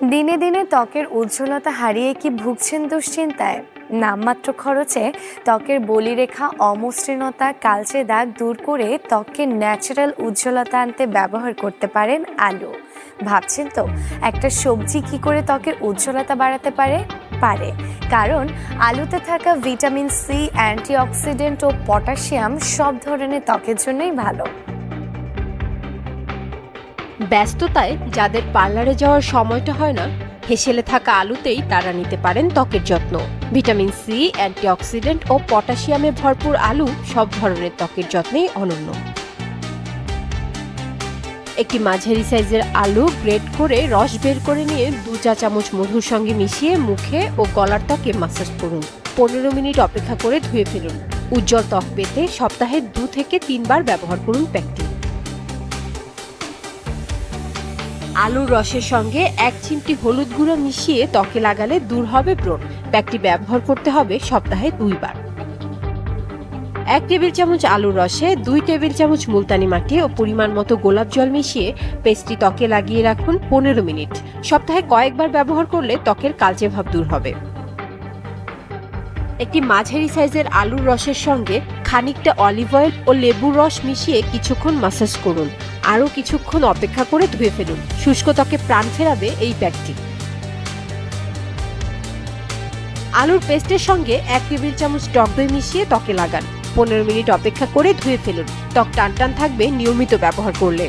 দিনে দিনে ত্বকের উজ্জ্বলতা হারিয়ে কি ভুগছেন দুশ্চিন্তায়? নামমাত্র খরচে ত্বকের বলিরেখা, অমসৃণতা, কালচে দাগ দূর করে ত্বককে ন্যাচারাল উজ্জ্বলতা আনতে ব্যবহার করতে পারেন আলু। ভাবছেন তো একটা সবজি কি করে ত্বকের উজ্জ্বলতা বাড়াতে পারে? কারণ আলুতে থাকা ভিটামিন সি, অ্যান্টিঅক্সিডেন্ট ও পটাশিয়াম সব ধরনের ত্বকের জন্যই ভালো। ব্যস্ততায় যাদের পার্লারে যাওয়ার সময়টা হয় না, হেসেলে থাকা আলুতেই তারা নিতে পারেন ত্বকের যত্ন। ভিটামিন সি, অ্যান্টিঅক্সিডেন্ট ও পটাশিয়ামে ভরপুর আলু সব ধরনের ত্বকের যত্নেই অনন্য। একটি মাঝারি সাইজের আলু গ্রেট করে রস বের করে নিয়ে 2 চা চামচ মধুর সঙ্গে মিশিয়ে মুখে ও গলার ত্বকে মাসাজ করুন। 15 মিনিট অপেক্ষা করে ধুয়ে ফেলুন। উজ্জ্বল ত্বক পেতে সপ্তাহে 2 থেকে 3 বার ব্যবহার করুন প্যাকটি। আলুর রসের সঙ্গে 1 চিমটি হলুদ গুঁড়ো মিশিয়ে ত্বকে লাগালে দূর হবে ব্রণ। প্যাকটি ব্যবহার করতে হবে সপ্তাহে 2 বার। 1 টেবিল চামচ আলুর রসে 2 টেবিল চামচ মুলতানি মাটি ও পরিমাণ মতো গোলাপ জল মিশিয়ে পেস্টটি ত্বকে লাগিয়ে রাখুন 15 মিনিট। সপ্তাহে কয়েকবার ব্যবহার করলে ত্বকের কালচে ভাব দূর হবে। একটি মাঝারি সাইজের আলুর রসের সঙ্গে খানিকটা অলিভ অয়েল ও লেবুর রস মিশিয়ে কিছুক্ষণ মাসাজ করুন। আরও কিছুক্ষণ অপেক্ষা করে ধুয়ে ফেলুন। শুষ্ক ত্বকে প্রাণ ফেরাবে এই প্যাকটি। আলুর পেস্টের সঙ্গে 1 টেবিল চামচ টক দই মিশিয়ে ত্বকে লাগান। 15 মিনিট অপেক্ষা করে ধুয়ে ফেলুন। ত্বক টানটান থাকবে নিয়মিত ব্যবহার করলে।